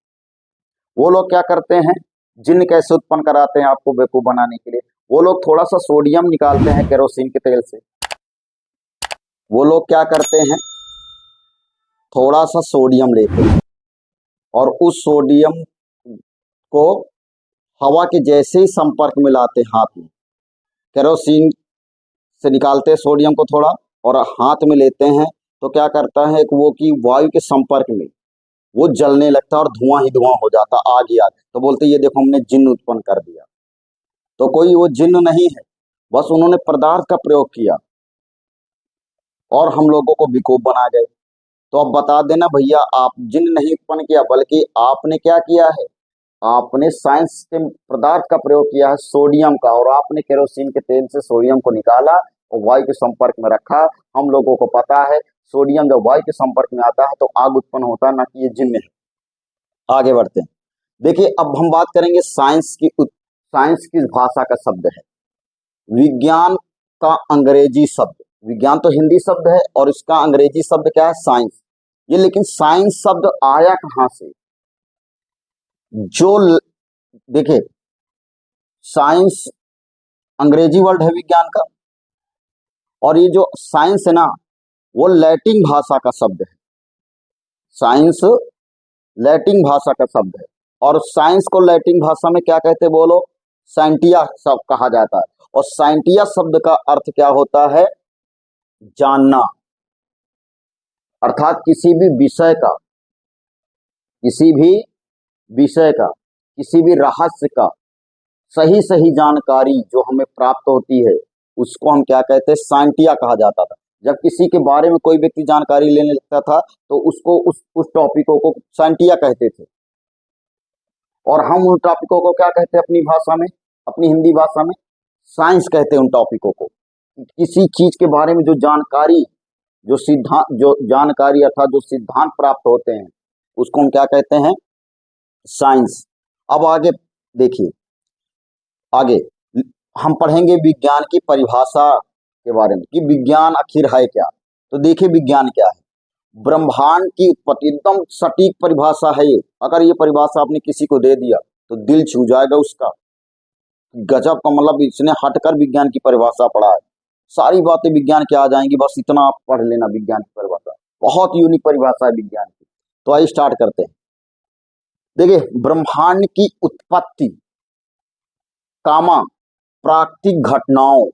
वो लोग क्या करते हैं, जिन्न कैसे उत्पन्न कराते हैं आपको बेवकूफ बनाने के लिए, वो लोग थोड़ा सा सोडियम निकालते हैं केरोसिन के तेल से। वो लोग क्या करते हैं, थोड़ा सा सोडियम लेते हैं और उस सोडियम को हवा के जैसे ही संपर्क में लाते हैं हाथ में, केरोसिन से निकालते हैं सोडियम को थोड़ा और हाथ में लेते हैं, तो क्या करता है कि वो कि वायु के संपर्क में वो जलने लगता है और धुआं ही धुआं हो जाता, आग ही आग। तो बोलते ये देखो हमने जिन्न उत्पन्न कर दिया। तो कोई वो जिन्न नहीं है, बस उन्होंने पदार्थ का प्रयोग किया और हम लोगों को बेवकूफ बना गए। तो अब बता देना भैया, आप जिन्न नहीं उत्पन्न किया, बल्कि आपने क्या किया है, आपने साइंस के पदार्थ का प्रयोग किया है, सोडियम का, और आपने केरोसिन के तेल से सोडियम को निकाला और वायु के संपर्क में रखा। हम लोगों को पता है सोडियम जब वायु के संपर्क में आता है तो आग उत्पन्न होता है, ना कि ये जिन्न है। आगे बढ़ते हैं। देखिए अब हम बात करेंगे साइंस की। साइंस किस भाषा का शब्द है? विज्ञान का अंग्रेजी शब्द। विज्ञान तो हिंदी शब्द है और इसका अंग्रेजी शब्द क्या है? साइंस। ये लेकिन साइंस शब्द आया कहां से? देखिए साइंस अंग्रेजी वर्ड है विज्ञान का, और ये जो साइंस है ना वो लैटिन भाषा का शब्द है। साइंस लैटिन भाषा का शब्द है, और साइंस को लैटिन भाषा में क्या कहते हैं बोलो? साइंटिया सब कहा जाता है। और साइंटिया शब्द का अर्थ क्या होता है? जानना। अर्थात किसी भी विषय का, किसी भी विषय का, किसी भी रहस्य का सही सही जानकारी जो हमें प्राप्त होती है उसको हम क्या कहते हैं? साइंटिया कहा जाता था। जब किसी के बारे में कोई व्यक्ति जानकारी लेने लगता था तो उसको उस टॉपिकों को साइंटिया कहते थे। और हम उन टॉपिकों को क्या कहते हैं अपनी भाषा में, अपनी हिंदी भाषा में? साइंस कहते हैं उन टॉपिकों को। किसी चीज के बारे में जो जानकारी, जो सिद्धांत, जो जानकारी अर्थात जो सिद्धांत प्राप्त होते हैं उसको हम क्या कहते हैं? साइंस। अब आगे देखिए, आगे हम पढ़ेंगे विज्ञान की परिभाषा के बारे में कि विज्ञान आखिर है क्या। तो देखिए विज्ञान क्या है? ब्रह्मांड की उत्पत्ति, एकदम सटीक परिभाषा है ये। अगर ये परिभाषा आपने किसी को दे दिया तो दिल छू जाएगा उसका। गजब का, मतलब इसने हटकर विज्ञान की परिभाषा पढ़ा है। सारी बातें विज्ञान की आ जाएंगी, बस इतना आप पढ़ लेना विज्ञान की परिभाषा। बहुत यूनिक परिभाषा है विज्ञान की। तो आइए स्टार्ट करते हैं। देखिए ब्रह्मांड की उत्पत्ति, कामा प्राकृतिक घटनाओं,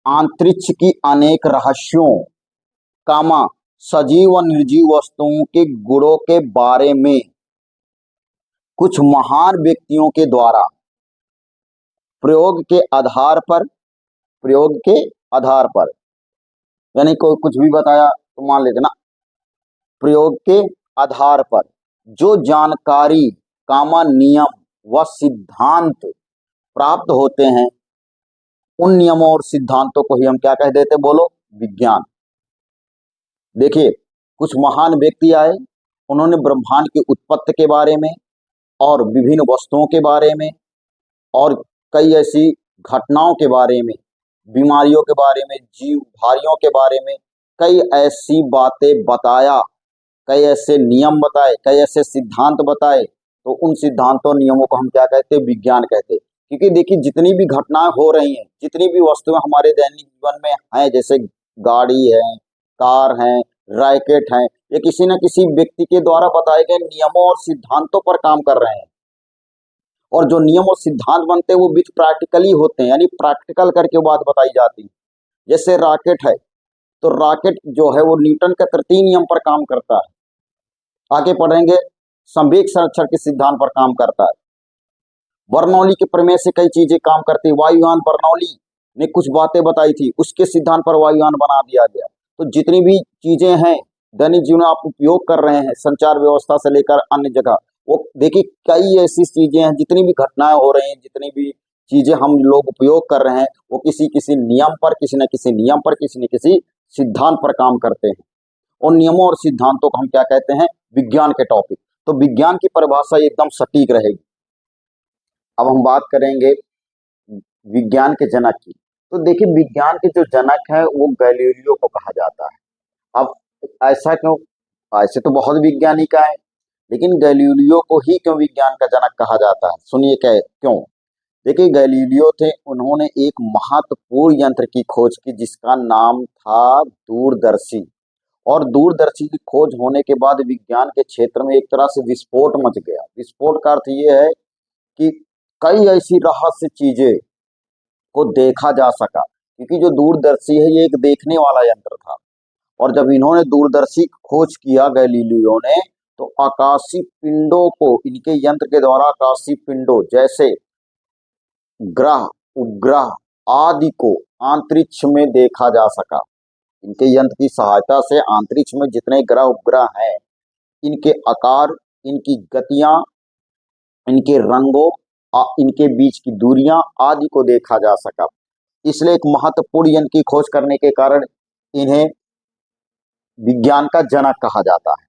अंतरिक्ष की अनेक रहस्यों, कामा सजीव व निर्जीव वस्तुओं के गुणों के बारे में कुछ महान व्यक्तियों के द्वारा प्रयोग के आधार पर, प्रयोग के आधार पर, यानी कोई कुछ भी बताया तो मान लेते ना, प्रयोग के आधार पर जो जानकारी, कामा नियम व सिद्धांत प्राप्त होते हैं उन नियमों और सिद्धांतों को ही हम क्या कह देते? बोलो, विज्ञान। देखिए कुछ महान व्यक्ति आए, उन्होंने ब्रह्मांड की उत्पत्ति के बारे में और विभिन्न वस्तुओं के बारे में और कई ऐसी घटनाओं के बारे में, बीमारियों के बारे में, जीव भारियों के बारे में कई ऐसी बातें बताया, कई ऐसे नियम बताए, कई ऐसे सिद्धांत बताए। तो उन सिद्धांतों नियमों को हम क्या कहते हैं? विज्ञान कहते हैं। क्योंकि देखिए जितनी भी घटनाएं हो रही हैं, जितनी भी वस्तुएं हमारे दैनिक जीवन में हैं, जैसे गाड़ी है, कार है, रैकेट है, ये किसी न किसी व्यक्ति के द्वारा बताए गए नियमों और सिद्धांतों पर काम कर रहे हैं। और जो नियम और सिद्धांत बनते हैं वो विथ प्रैक्टिकली होते हैं, यानी प्रैक्टिकल करके बात बताई जाती है। जैसे रॉकेट है, तो रॉकेट जो है वो न्यूटन के तृतीय नियम पर काम करता है। आगे पढ़ेंगे, संवेग संरक्षण के सिद्धांत पर काम करता है। बर्नौली के प्रमेय से कई चीजें काम करती है। वायुयान, बर्नौली ने कुछ बातें बताई थी, उसके सिद्धांत पर वायुयान बना दिया गया। तो जितनी भी चीजें हैं दैनिक जीवन में आप उपयोग कर रहे हैं, संचार व्यवस्था से लेकर अन्य जगह, वो देखिए कई ऐसी चीजें हैं, जितनी भी घटनाएं हो रही हैं, जितनी भी चीजें हम लोग उपयोग कर रहे हैं, वो किसी किसी नियम पर, किसी न किसी नियम पर, किसी न किसी सिद्धांत पर काम करते हैं। उन नियमों और सिद्धांतों को हम क्या कहते हैं? विज्ञान के टॉपिक। तो विज्ञान की परिभाषा एकदम सटीक रहेगी। अब हम बात करेंगे विज्ञान के जनक की। तो देखिए विज्ञान के जो जनक है वो गैलीलियो को कहा जाता है। अब ऐसा क्यों? ऐसे तो बहुत वैज्ञानिक आए, लेकिन गैलीलियो को ही क्यों विज्ञान का जनक कहा जाता है? सुनिए क्यों। देखिए गैलीलियो थे, उन्होंने एक महत्वपूर्ण यंत्र की खोज की जिसका नाम था दूरदर्शी। और दूरदर्शी की खोज होने के बाद विज्ञान के क्षेत्र में एक तरह से विस्फोट मच गया। विस्फोट का अर्थ ये है कि कई ऐसी रहस्य चीजें को देखा जा सका, क्योंकि जो दूरदर्शी है ये एक देखने वाला यंत्र था। और जब इन्होंने दूरदर्शी खोज किया गैलीलियो ने, तो आकाशीय पिंडों को इनके यंत्र के द्वारा आकाशीय पिंडों जैसे ग्रह, उपग्रह आदि को अंतरिक्ष में देखा जा सका। इनके यंत्र की सहायता से अंतरिक्ष में जितने ग्रह उपग्रह हैं, इनके आकार, इनकी गतियां, इनके रंगों, इनके बीच की दूरियां आदि को देखा जा सका। इसलिए एक महत्वपूर्ण यंत्र की खोज करने के कारण इन्हें विज्ञान का जनक कहा जाता है।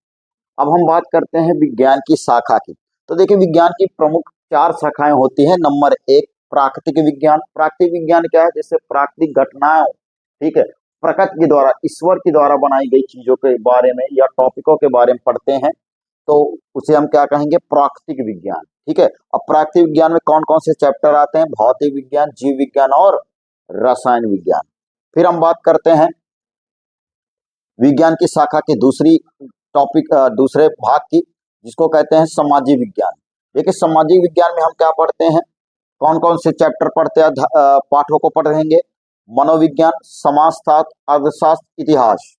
अब हम बात करते हैं विज्ञान की शाखा की। तो देखिए, विज्ञान की प्रमुख 4 शाखाएं होती हैं। नंबर 1 प्राकृतिक विज्ञान। प्राकृतिक विज्ञान क्या है? जैसे प्राकृतिक घटनाओं, ठीक है, प्रकृति के द्वारा, ईश्वर के द्वारा बनाई गई चीजों के बारे में या टॉपिकों के बारे में पढ़ते हैं, तो उसे हम क्या कहेंगे? प्राकृतिक विज्ञान। ठीक है। अब प्राकृतिक विज्ञान में कौन कौन से चैप्टर आते हैं? भौतिक विज्ञान, जीव विज्ञान और रसायन विज्ञान। फिर हम बात करते हैं विज्ञान की शाखा की दूसरे भाग की, जिसको कहते हैं सामाजिक विज्ञान। देखिए, सामाजिक विज्ञान में हम क्या पढ़ते हैं? कौन कौन से चैप्टर पढ़ते हैं? पाठों को पढ़ रहेंगे। मनोविज्ञान, समाजशास्त्र, अर्थशास्त्र, इतिहास।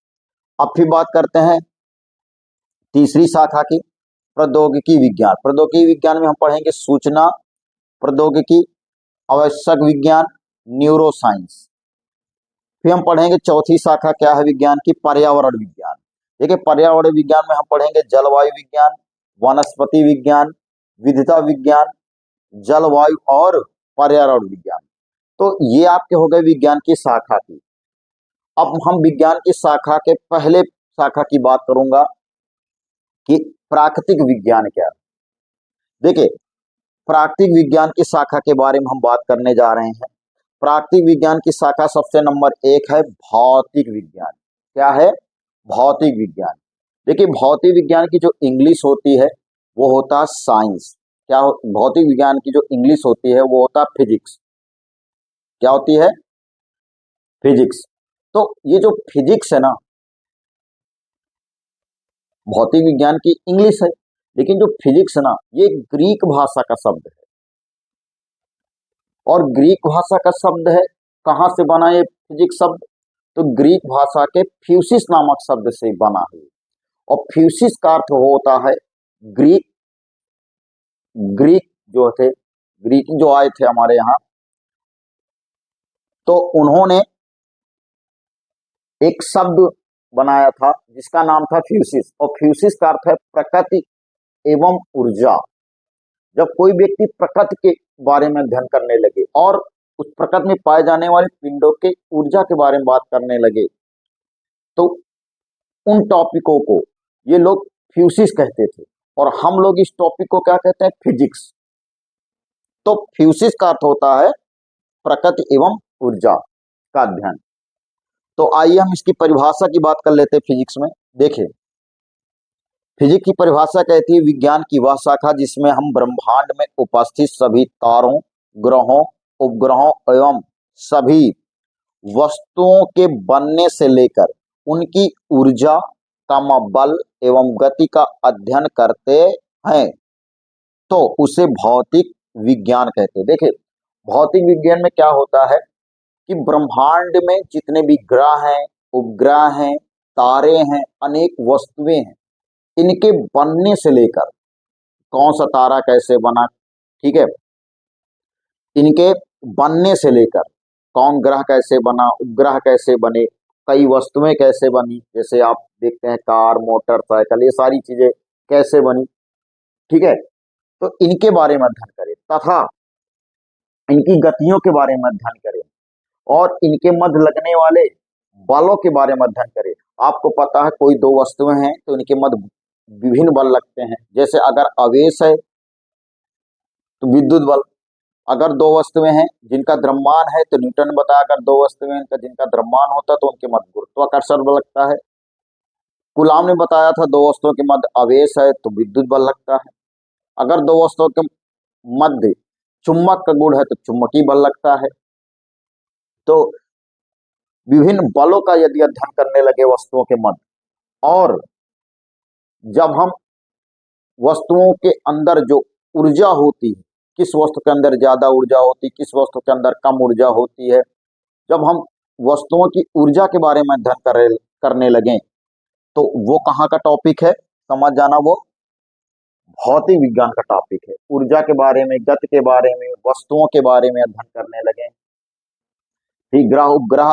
अब फिर बात करते हैं तीसरी शाखा की, प्रौद्योगिकी विज्ञान। प्रौद्योगिकी विज्ञान में हम पढ़ेंगे सूचना प्रौद्योगिकी, आवश्यक विज्ञान, न्यूरो साइंस। फिर हम पढ़ेंगे चौथी शाखा क्या है विज्ञान की? पर्यावरण विज्ञान। देखिए, पर्यावरण विज्ञान में हम पढ़ेंगे जलवायु विज्ञान, वनस्पति विज्ञान, विविधता विज्ञान, जलवायु और पर्यावरण विज्ञान। तो ये आपके हो गए विज्ञान की शाखा की। अब हम विज्ञान की शाखा के पहले शाखा की बात करूंगा कि प्राकृतिक विज्ञान क्या है। देखिए, प्राकृतिक विज्ञान की शाखा के बारे में हम बात करने जा रहे हैं। प्राकृतिक विज्ञान की शाखा सबसे नंबर 1 है भौतिक विज्ञान। क्या है? भौतिक विज्ञान। देखिए, भौतिक विज्ञान की जो इंग्लिश होती है वो होता है साइंस। भौतिक विज्ञान की जो इंग्लिश होती है वो होता है फिजिक्स। क्या होती है? फिजिक्स। तो ये जो फिजिक्स है ना, भौतिक विज्ञान की इंग्लिश है, लेकिन जो फिजिक्स है ना, ये ग्रीक भाषा का शब्द है। और ग्रीक भाषा का शब्द है, कहां से बना ये फिजिक्स शब्द? तो ग्रीक भाषा के फ्यूसिस नामक शब्द से बना है। और फ्यूसिस का अर्थ होता है ग्रीक जो थे, ग्रीक जो आए थे हमारे यहाँ, तो उन्होंने एक शब्द बनाया था जिसका नाम था फ्यूसिस। और फ्यूसिस का अर्थ है प्रकृति एवं ऊर्जा। जब कोई व्यक्ति प्रकृति के बारे में अध्ययन करने लगे और उस प्रकृति में पाए जाने वाले पिंडों के ऊर्जा के बारे में बात करने लगे, तो उन टॉपिकों को ये लोग फ्यूसिस कहते थे। और हम लोग इस टॉपिक को क्या कहते हैं? फिजिक्स। तो फ्यूसिस का अर्थ होता है प्रकृति एवं ऊर्जा का अध्ययन। तो आइए हम इसकी परिभाषा की बात कर लेते हैं फिजिक्स में। देखिए, फिजिक्स की परिभाषा कहती है विज्ञान की वह शाखा जिसमें हम ब्रह्मांड में उपस्थित सभी तारों, ग्रहों, उपग्रहों एवं सभी वस्तुओं के बनने से लेकर उनकी ऊर्जा, बल एवं गति का अध्ययन करते हैं, तो उसे भौतिक विज्ञान कहते हैं। देखिए, भौतिक विज्ञान में क्या होता है कि ब्रह्मांड में जितने भी ग्रह हैं, उपग्रह हैं, तारे हैं, अनेक वस्तुएं हैं, इनके बनने से लेकर कौन सा तारा कैसे बना, ठीक है, इनके बनने से लेकर कौन ग्रह कैसे बना, उपग्रह कैसे बने, कई वस्तुएं कैसे बनी, जैसे आप देखते हैं कार, मोटरसाइकिल, ये सारी चीजें कैसे बनी, ठीक है, तो इनके बारे में अध्ययन करें तथा इनकी गतियों के बारे में अध्ययन करें और इनके मध्य लगने वाले बलों के बारे में अध्ययन करें। आपको पता है कोई दो वस्तुएं हैं तो इनके मध्य विभिन्न बल लगते हैं। जैसे अगर आवेश है तो विद्युत बल, अगर दो वस्तुएं हैं जिनका द्रव्यमान है तो न्यूटन बताया, अगर दो वस्तुएं हैं जिनका द्रव्यमान होता है तो उनके मध्य गुरुत्वाकर्षण बल लगता है। कूलाम ने बताया था दो वस्तुओं के मध्य आवेश है तो विद्युत बल लगता है। अगर दो वस्तुओं के मध्य चुंबक का गुण है तो चुंबकीय बल लगता है। तो विभिन्न बलों का यदि अध्ययन करने लगे वस्तुओं के मध्य, और जब हम वस्तुओं के अंदर जो ऊर्जा होती है, किस वस्तु के अंदर ज्यादा ऊर्जा होती है, किस वस्तु के अंदर कम ऊर्जा होती है, जब हम वस्तुओं की ऊर्जा के बारे में अध्ययन करने लगे तो वो कहाँ का टॉपिक है, समझ जाना, वो भौतिक विज्ञान का टॉपिक है। ऊर्जा के बारे में, गति के बारे में, वस्तुओं के बारे में अध्ययन करने लगे, फिर ग्रह उपग्रह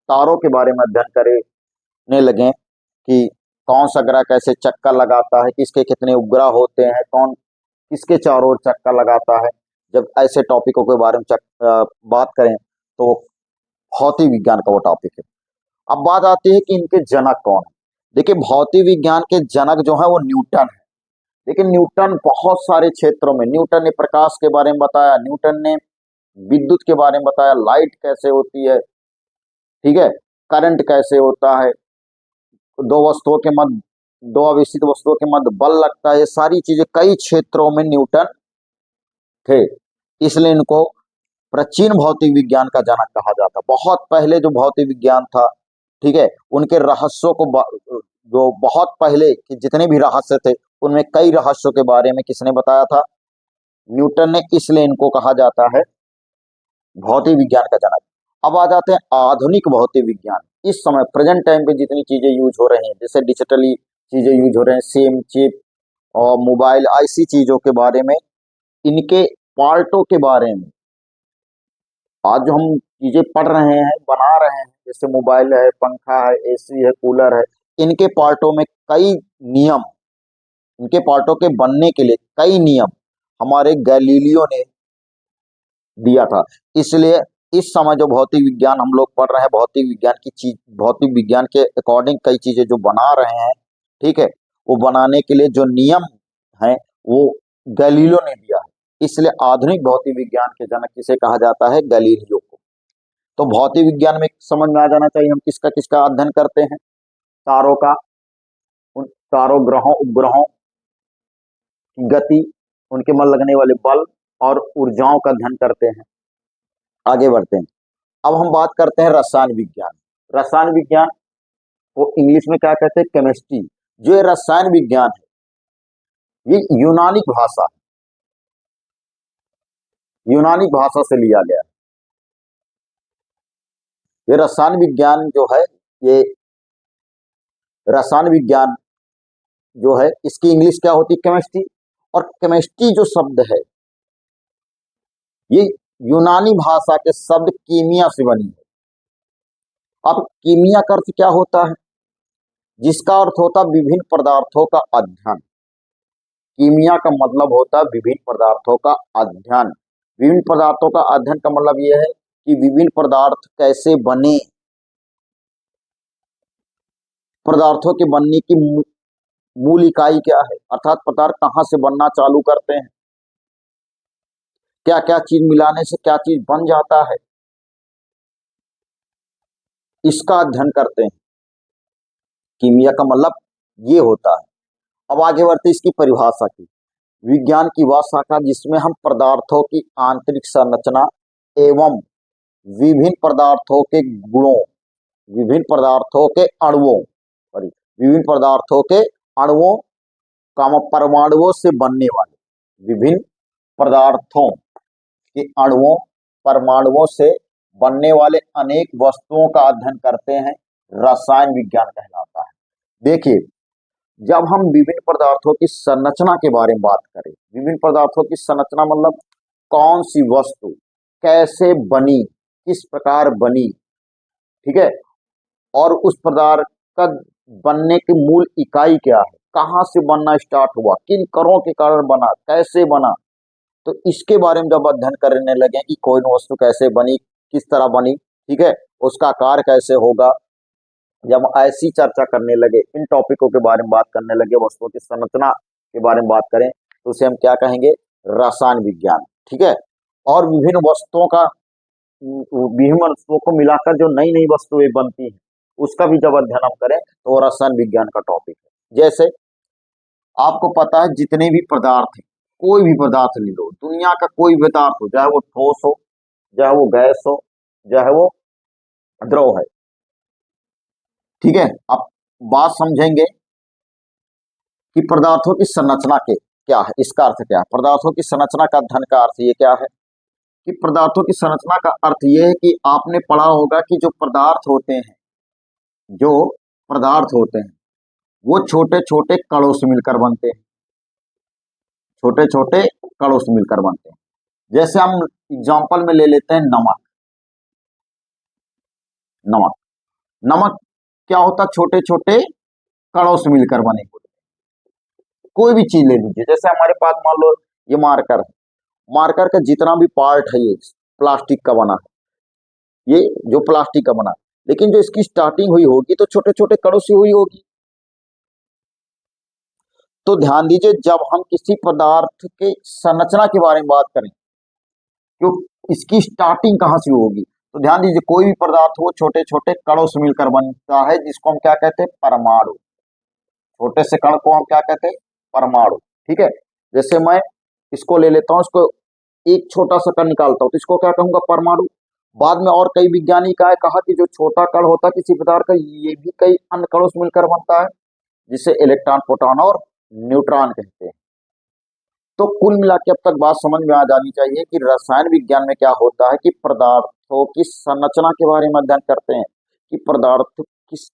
तारों के बारे में अध्ययन करने लगे कि कौन सा ग्रह कैसे चक्कर लगाता है, किसके कितने उपग्रह होते हैं, कौन किसके चारों ओर चक्कर लगाता है। जब ऐसे टॉपिकों के बारे में बात करें तो भौतिक विज्ञान का वो टॉपिक है। अब बात आती है कि इनके जनक कौन है। देखिए, भौतिक विज्ञान के जनक जो है वो न्यूटन है। लेकिन न्यूटन बहुत सारे क्षेत्रों में, न्यूटन ने प्रकाश के बारे में बताया, न्यूटन ने विद्युत के बारे में बताया, लाइट कैसे होती है, ठीक है, करंट कैसे होता है, दो वस्तुओं के मध्य, दो अविष्ठित वस्तुओं के मध्य बल लगता है, ये सारी चीजें कई क्षेत्रों में न्यूटन थे। इसलिए इनको प्राचीन भौतिक विज्ञान का जनक कहा जाता। बहुत पहले जो भौतिक विज्ञान था, ठीक है, उनके रहस्यों को जो बहुत पहले के जितने भी रहस्य थे उनमें कई रहस्यों के बारे में किसने बताया था, न्यूटन ने। इसलिए इनको कहा जाता है भौतिक विज्ञान का जनक। अब आ जाते हैं आधुनिक भौतिक विज्ञान। इस समय प्रेजेंट टाइम पे जितनी चीजें यूज हो रही हैं, जैसे डिजिटली चीजें यूज हो रहे हैं, सिम, चिप और मोबाइल, ऐसी चीजों के बारे में, इनके पार्टों के बारे में आज जो हम चीजें पढ़ रहे हैं, बना रहे हैं, जैसे मोबाइल है, पंखा है, एसी है, कूलर है, इनके पार्टों में कई नियम, इनके पार्टों के बनने के लिए कई नियम हमारे गैलीलियो ने दिया था। इसलिए इस समय जो भौतिक विज्ञान हम लोग पढ़ रहे हैं, भौतिक विज्ञान की चीज, भौतिक विज्ञान के अकॉर्डिंग कई चीजें जो बना रहे हैं, ठीक है, वो बनाने के लिए जो नियम है वो गैलीलियो ने दिया है। इसलिए आधुनिक भौतिक विज्ञान के जनक किसे कहा जाता है, गैलीलियो को। तो भौतिक विज्ञान में समझ में आ जाना चाहिए हम किसका किसका अध्ययन करते हैं, तारों का, उन तारों, ग्रहों, उपग्रहों की गति, उनके में लगने वाले बल और ऊर्जाओं का अध्ययन करते हैं। आगे बढ़ते हैं। अब हम बात करते हैं रसायन विज्ञान। रसायन विज्ञान को इंग्लिश में क्या कहते हैं, केमिस्ट्री। जो ये रसायन विज्ञान है ये यूनानी भाषा, यूनानी भाषा से लिया गया है। ये रसायन विज्ञान जो है, ये रसायन विज्ञान जो है इसकी इंग्लिश क्या होती है, केमिस्ट्री। और केमिस्ट्री जो शब्द है ये यूनानी भाषा के शब्द कीमिया से बनी है। अब कीमिया का अर्थ क्या होता है, जिसका अर्थ होता है विभिन्न पदार्थों का अध्ययन। कीमिया का मतलब होता है विभिन्न पदार्थों का अध्ययन। विभिन्न पदार्थों का अध्ययन का मतलब यह है कि विभिन्न पदार्थ कैसे बने, पदार्थों के बनने की मूल इकाई क्या है, अर्थात पदार्थ कहाँ से बनना चालू करते हैं, क्या क्या चीज मिलाने से क्या चीज बन जाता है, इसका अध्ययन करते हैं। कीमिया का मतलब ये होता है। अब आगे बढ़ते इसकी परिभाषा की। विज्ञान की वह शाखा जिसमें हम पदार्थों की आंतरिक संरचना एवं विभिन्न पदार्थों के गुणों, विभिन्न पदार्थों के अणुओं, सॉरी, विभिन्न पदार्थों के अणुओं का परमाणुओं से बनने वाले, विभिन्न पदार्थों के अणुओं, परमाणुओं से बनने वाले अनेक वस्तुओं का अध्ययन करते हैं, रसायन विज्ञान कहलाता है। देखिए, जब हम विभिन्न पदार्थों की संरचना के बारे में बात करें, विभिन्न पदार्थों की संरचना मतलब कौन सी वस्तु कैसे बनी, किस प्रकार बनी, ठीक है, और उस पदार्थ का बनने की मूल इकाई क्या है, कहाँ से बनना स्टार्ट हुआ, किन कणों के कारण बना, कैसे बना, तो इसके बारे में जब अध्ययन करने लगे कि कोई वस्तु कैसे बनी, किस तरह बनी, ठीक है, उसका आकार कैसे होगा, जब ऐसी चर्चा करने लगे, इन टॉपिकों के बारे में बात करने लगे, वस्तुओं की संरचना के बारे में बात करें तो उसे हम क्या कहेंगे, रसायन विज्ञान, ठीक है। और विभिन्न वस्तुओं का, विभिन्न वस्तुओं को मिलाकर जो नई नई वस्तुएं बनती हैं उसका भी जब अध्ययन हम करें तो वो रसायन विज्ञान का टॉपिक है। जैसे आपको पता है जितने भी पदार्थ हैं, कोई भी पदार्थ ले लो, दुनिया का कोई भी पदार्थ हो, चाहे वो ठोस हो, चाहे वो गैस हो, चाहे वो द्रव है, ठीक है। आप बात समझेंगे कि पदार्थों की संरचना के क्या है, इसका अर्थ क्या है, पदार्थों की संरचना का अध्ययन का अर्थ ये क्या है कि पदार्थों की संरचना का अर्थ ये है कि आपने पढ़ा होगा कि जो पदार्थ होते हैं, जो पदार्थ होते हैं वो छोटे छोटे कणों से मिलकर बनते हैं, छोटे छोटे कणों से मिलकर बनते हैं। जैसे हम एग्जाम्पल में ले लेते हैं नमक। नमक नमक क्या होता है? छोटे छोटे कणों से मिलकर बने होते हैं। कोई भी चीज ले लीजिए, जैसे हमारे पास मान लो ये मार्कर है, मार्कर का जितना भी पार्ट है ये प्लास्टिक का बना है, ये जो प्लास्टिक का बना है, लेकिन जो इसकी स्टार्टिंग हुई होगी तो छोटे छोटे कणों से हुई होगी। तो ध्यान दीजिए, जब हम किसी पदार्थ के संरचना के बारे में बात करें, क्यों इसकी स्टार्टिंग कहाँ से होगी, तो ध्यान दीजिए कोई भी पदार्थ हो छोटे छोटे कणों से मिलकर बनता है, जिसको हम क्या कहते हैं? परमाणु। छोटे से कण को हम क्या कहते हैं? परमाणु। ठीक है, जैसे मैं इसको ले लेता हूं, इसको एक छोटा सा कण निकालता हूं तो इसको क्या कहूंगा? परमाणु। बाद में और कई वैज्ञानिक आए, कहा कि जो छोटा कण होता है किसी पदार्थ का, ये भी कई अन्य कणों से मिलकर बनता है, जिसे इलेक्ट्रॉन, प्रोटॉन और न्यूट्रॉन कहते हैं। तो कुल मिला के अब तक बात समझ में आ जानी चाहिए कि रसायन विज्ञान में क्या होता है कि पदार्थों की संरचना के बारे में अध्ययन करते हैं कि पदार्थ किस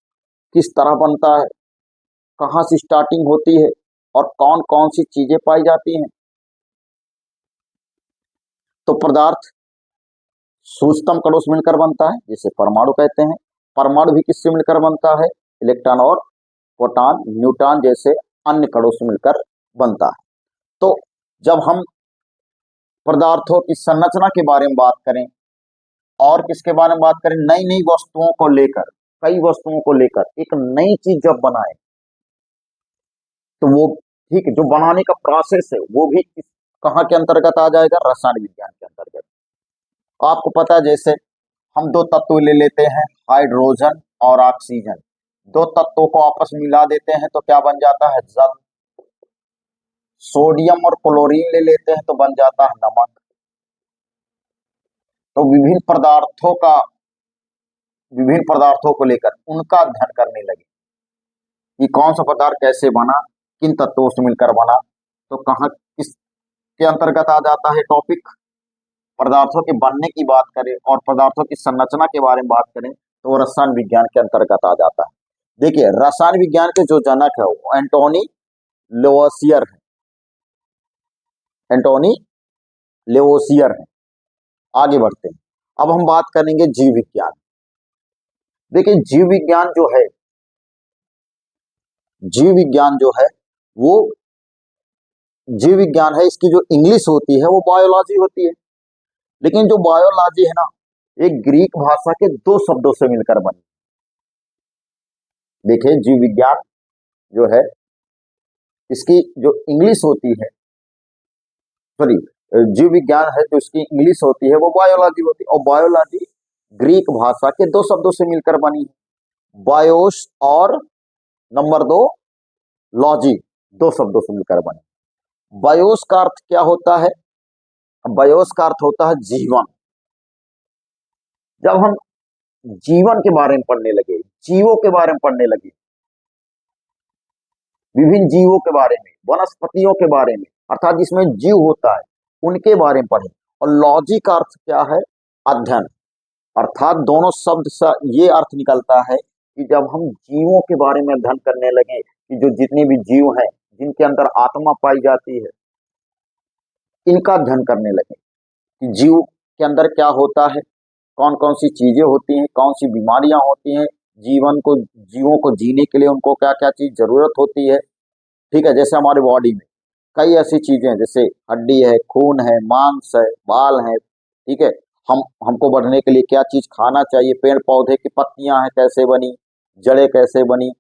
किस तरह बनता है, कहाँ से स्टार्टिंग होती है और कौन कौन सी चीजें पाई जाती हैं। तो पदार्थ सूक्ष्म कणों से मिलकर बनता है, जिसे परमाणु कहते हैं। परमाणु भी किससे मिलकर बनता है? इलेक्ट्रॉन और प्रोटॉन, न्यूट्रॉन जैसे अन्य कणों से मिलकर बनता है। तो जब हम पदार्थों की संरचना के बारे में बात करें और किसके बारे में बात करें, नई नई वस्तुओं को लेकर, कई वस्तुओं को लेकर एक नई चीज जब बनाए, तो वो ठीक है, जो बनाने का प्रोसेस है वो भी कहाँ के अंतर्गत आ जाएगा? रसायन विज्ञान के अंतर्गत। आपको पता है, जैसे हम दो तत्व ले लेते हैं, हाइड्रोजन और ऑक्सीजन, दो तत्वों को आपस में मिला देते हैं तो क्या बन जाता है? जल। सोडियम और क्लोरीन ले लेते हैं तो बन जाता है नमक। तो विभिन्न पदार्थों को लेकर उनका अध्ययन करने लगे कि कौन सा पदार्थ कैसे बना, किन तत्वों से मिलकर बना, तो कहाँ किसके अंतर्गत आ जाता है टॉपिक? पदार्थों के बनने की बात करें और पदार्थों की संरचना के बारे में बात करें तो वो रसायन विज्ञान के अंतर्गत आ जाता है। देखिए, रसायन विज्ञान के जो जनक है वो एंटोनी लेवोसियर है। एंटोनी लेवोसियर है। आगे बढ़ते हैं, अब हम बात करेंगे जीव विज्ञान। देखिए, जीव विज्ञान जो है वो जीव विज्ञान है, इसकी जो इंग्लिश होती है वो बायोलॉजी होती है। लेकिन जो बायोलॉजी है ना, एक ग्रीक भाषा के दो शब्दों से मिलकर बनी। देखिए, जीव विज्ञान जो है इसकी जो इंग्लिश होती है, सॉरी, जीव विज्ञान है जो इसकी इंग्लिश होती है वो बायोलॉजी होती है, और बायोलॉजी ग्रीक भाषा के दो शब्दों से मिलकर बनी है, बायोस और नंबर दो लॉजी, दो शब्दों से मिलकर बनी। बायोस का अर्थ क्या होता है? बायोस का अर्थ होता है जीवन। जब हम जीवन के बारे में पढ़ने लगे, जीवों के बारे में पढ़ने लगे, विभिन्न जीवों के बारे में, वनस्पतियों के बारे में, अर्थात जिसमें जीव होता है उनके बारे में पढ़े। और लॉजी का अर्थ क्या है? अध्ययन। अर्थात दोनों शब्द से ये अर्थ निकलता है कि जब हम जीवों के बारे में अध्ययन करने लगे कि जो जितने भी जीव हैं जिनके अंदर आत्मा पाई जाती है, इनका अध्ययन करने लगे कि जीव के अंदर क्या होता है, कौन कौन सी चीजें होती हैं, कौन सी बीमारियां होती हैं, जीवों को जीने के लिए उनको क्या क्या चीज जरूरत होती है। ठीक है, जैसे हमारी बॉडी में कई ऐसी चीजें हैं, जैसे हड्डी है, खून है, मांस है, बाल है। ठीक है, हमको बढ़ने के लिए क्या चीज खाना चाहिए, पेड़ पौधे की पत्तियां हैं कैसे बनी, जड़ें कैसे बनी,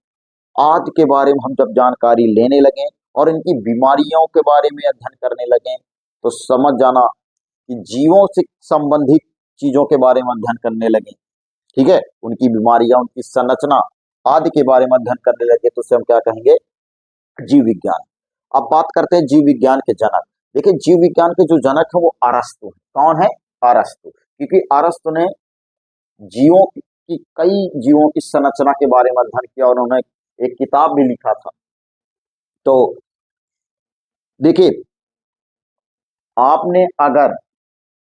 आदि के बारे में हम जब जानकारी लेने लगे और इनकी बीमारियों के बारे में अध्ययन करने लगे, तो समझ जाना कि जीवों से संबंधित चीजों के बारे में अध्ययन करने लगे। ठीक है, उनकी बीमारियां, उनकी संरचना आदि के बारे में अध्ययन करने लगे, तो उसे हम क्या कहेंगे? जीव विज्ञान। अब बात करते हैं जीव विज्ञान के जनक। देखिए, जीव विज्ञान के जो जनक है वो अरस्तु है। कौन है? अरस्तु। क्योंकि अरस्तु ने कई जीवों की संरचना के बारे में अध्ययन किया और उन्होंने एक किताब भी लिखा था। तो देखिए, आपने अगर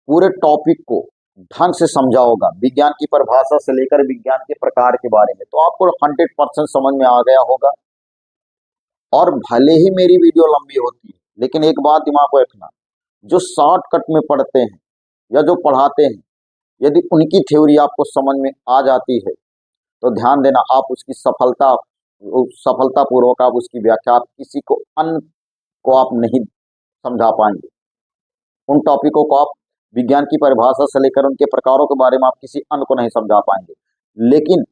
पूरे टॉपिक को ढंग से समझा होगा, विज्ञान की परिभाषा से लेकर विज्ञान के प्रकार के बारे में, तो आपको 100% समझ में आ गया होगा। और भले ही मेरी वीडियो लंबी होती है, लेकिन एक बात दिमाग में रखना, जो शॉर्टकट में पढ़ते हैं या जो पढ़ाते हैं, यदि उनकी थ्योरी आपको समझ में आ जाती है तो ध्यान देना, आप उसकी सफलतापूर्वक आप उसकी व्याख्या आप किसी को अन्य को आप नहीं समझा पाएंगे। उन टॉपिकों को आप विज्ञान की परिभाषा से लेकर उनके प्रकारों के बारे में आप किसी अन्य को नहीं समझा पाएंगे। लेकिन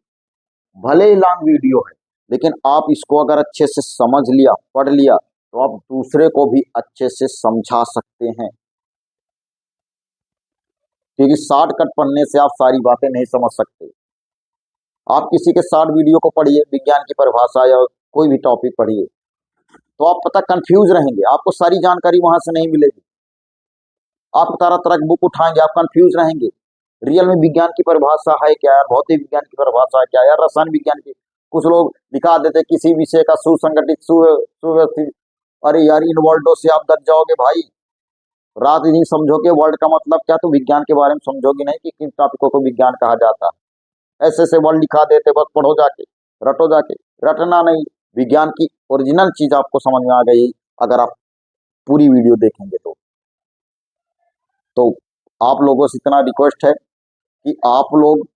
भले ही लॉन्ग वीडियो है, लेकिन आप इसको अगर अच्छे से समझ लिया, पढ़ लिया, तो आप दूसरे को भी अच्छे से समझा सकते हैं। क्योंकि शॉर्टकट पढ़ने से आप सारी बातें नहीं समझ सकते। आप किसी के शॉर्ट वीडियो को पढ़िए, विज्ञान की परिभाषा या कोई भी टॉपिक पढ़िए, तो आप पता कंफ्यूज रहेंगे, आपको सारी जानकारी वहां से नहीं मिलेगी। आप तरह तरह की बुक उठाएंगे, आप कंफ्यूज रहेंगे, रियल में विज्ञान की परिभाषा है क्या यार, भौतिक विज्ञान की परिभाषा है क्या यार, रसायन विज्ञान की। कुछ लोग दिखा देते किसी विषय का सुसंगठित सुव्यवस्थित, अरे यार इन वर्ल्डों से आप दब जाओगे भाई, रात दिन समझोगे वर्ल्ड का मतलब क्या, तो विज्ञान के बारे में समझोगे नहीं कि किन टॉपिकों को विज्ञान कहा जाता है। ऐसे ऐसे वर्ड दिखा देते, बस पढ़ो जाके, रटो जाके, रटना नहीं। विज्ञान की ओरिजिनल चीज आपको समझ में आ गई अगर आप पूरी वीडियो देखेंगे तो आप लोगों से इतना रिक्वेस्ट है कि आप लोग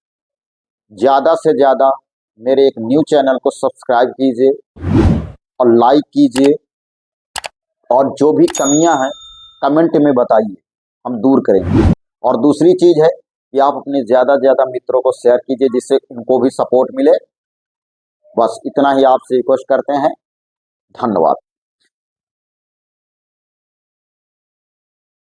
ज्यादा से ज्यादा मेरे एक न्यू चैनल को सब्सक्राइब कीजिए और लाइक कीजिए, और जो भी कमियां हैं कमेंट में बताइए, हम दूर करेंगे। और दूसरी चीज है कि आप अपने ज्यादा से ज्यादा मित्रों को शेयर कीजिए, जिससे उनको भी सपोर्ट मिले। बस इतना ही आपसे रिक्वेस्ट करते हैं। धन्यवाद।